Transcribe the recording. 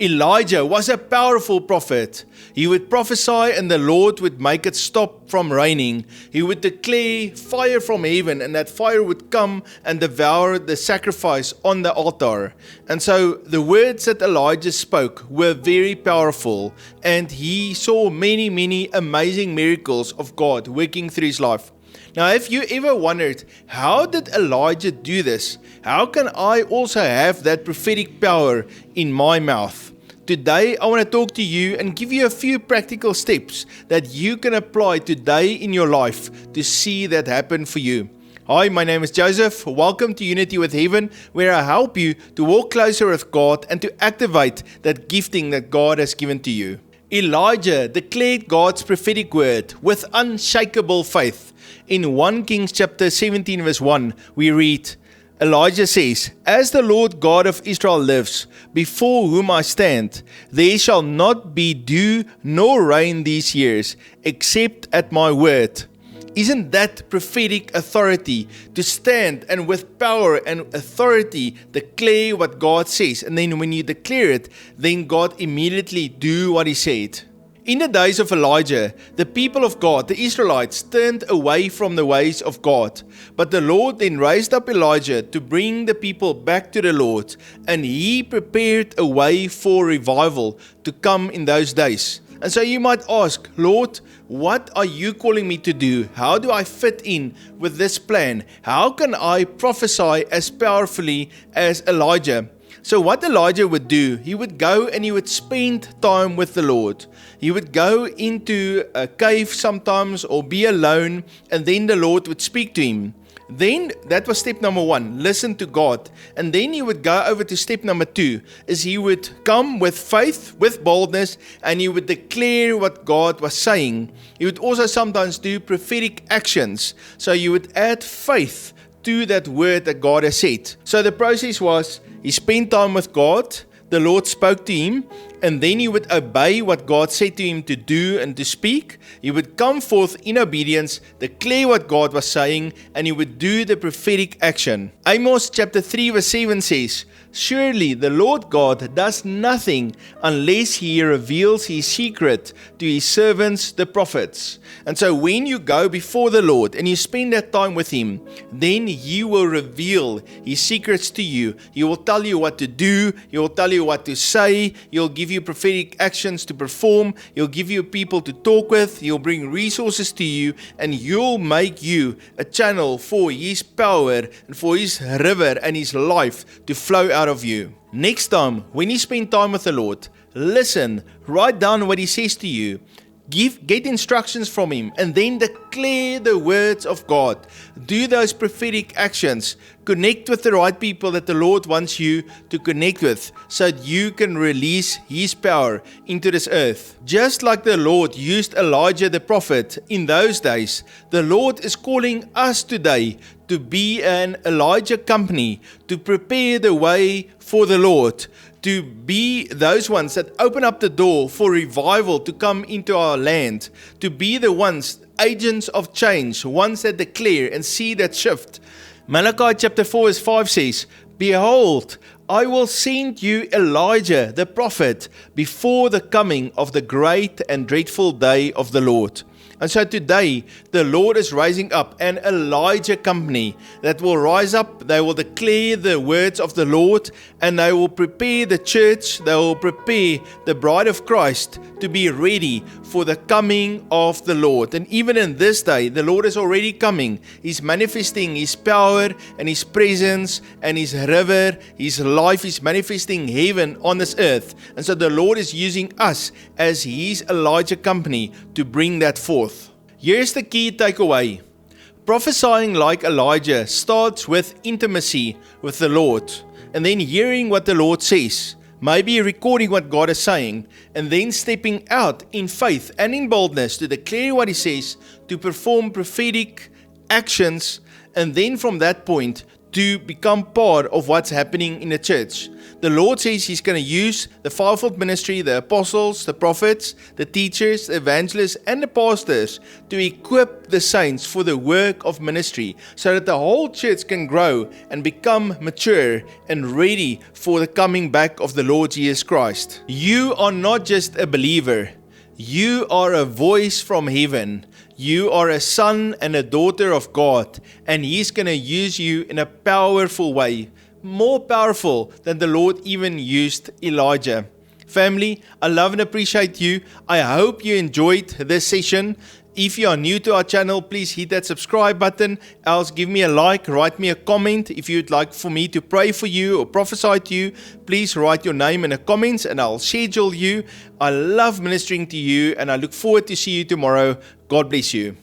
Elijah was a powerful prophet. He would prophesy and the Lord would make it stop from raining. He would declare fire from heaven, and that fire would come and devour the sacrifice on the altar. And so the words that Elijah spoke were very powerful, and he saw many amazing miracles of God working through his life. Now, if you ever wondered, how did Elijah do this? How can I also have that prophetic power in my mouth? Today, I want to talk to you and give you a few practical steps that you can apply today in your life to see that happen for you. Hi, my name is Joseph. Welcome to Unity with Heaven, where I help you to walk closer with God and to activate that gifting that God has given to you. Elijah declared God's prophetic word with unshakable faith. In 1 Kings chapter 17 verse 1, we read, Elijah says, As the Lord God of Israel lives, before whom I stand, there shall not be dew nor rain these years, except at my word. Isn't that prophetic authority to stand and with power and authority declare what God says? And then when you declare it, then God immediately do what he said. In the days of Elijah, the people of God, the Israelites, turned away from the ways of God. But the Lord then raised up Elijah to bring the people back to the Lord, and he prepared a way for revival to come in those days. And so you might ask, Lord, what are you calling me to do? How do I fit in with this plan? How can I prophesy as powerfully as Elijah? So what Elijah would do, he would go and he would spend time with the Lord. He would go into a cave sometimes or be alone, and then the Lord would speak to him. Then, that was step number 1, listen to God. And then he would go over to step number 2, is he would come with faith, with boldness, and he would declare what God was saying. He would also sometimes do prophetic actions. So you would add faith to that word that God has said. So the process was, he spent time with God, the Lord spoke to him, and then he would obey what God said to him to do and to speak. He would come forth in obedience, declare what God was saying, and he would do the prophetic action. Amos chapter 3 verse 7 says, Surely the Lord God does nothing unless he reveals his secret to his servants, the prophets. And so when you go before the Lord and you spend that time with him, then he will reveal his secrets to you. He will tell you what to do. He will tell you what to say. He'll give you prophetic actions to perform. He'll give you people to talk with. He'll bring resources to you, and he'll make you a channel for his power and for his river and his life to flow out of you. Next time, when you spend time with the Lord, listen, write down what he says to you. Get instructions from him, and then declare the words of God. Do those prophetic actions. Connect with the right people that the Lord wants you to connect with, so that you can release his power into this earth. Just like the Lord used Elijah the prophet in those days, the Lord is calling us today to be an Elijah company, to prepare the way for the Lord, to be those ones that open up the door for revival to come into our land, to be the ones, agents of change, ones that declare and see that shift. Malachi chapter 4 verse 5 says, Behold, I will send you Elijah the prophet before the coming of the great and dreadful day of the Lord. And so today, the Lord is raising up an Elijah company that will rise up. They will declare the words of the Lord, and they will prepare the church. They will prepare the bride of Christ to be ready for the coming of the Lord. And even in this day, the Lord is already coming. He's manifesting his power and his presence and his river, his life. He's manifesting heaven on this earth. And so the Lord is using us as his Elijah company to bring that forth. Here's the key takeaway. Prophesying like Elijah starts with intimacy with the Lord, and then hearing what the Lord says, maybe recording what God is saying, and then stepping out in faith and in boldness to declare what he says, to perform prophetic actions, and then from that point to become part of what's happening in the church. The Lord says He's going to use the fivefold ministry, the apostles, the prophets, the teachers, the evangelists, and the pastors to equip the saints for the work of ministry so that the whole church can grow and become mature and ready for the coming back of the Lord Jesus Christ. You are not just a believer. You are a voice from heaven. You are a son and a daughter of God, and He's going to use you in a powerful way, more powerful than the Lord even used Elijah. Family, I love and appreciate you. I hope you enjoyed this session. If you are new to our channel, please hit that subscribe button. Else give me a like, write me a comment. If you'd like for me to pray for you or prophesy to you, please write your name in the comments and I'll schedule you. I love ministering to you and I look forward to see you tomorrow. God bless you.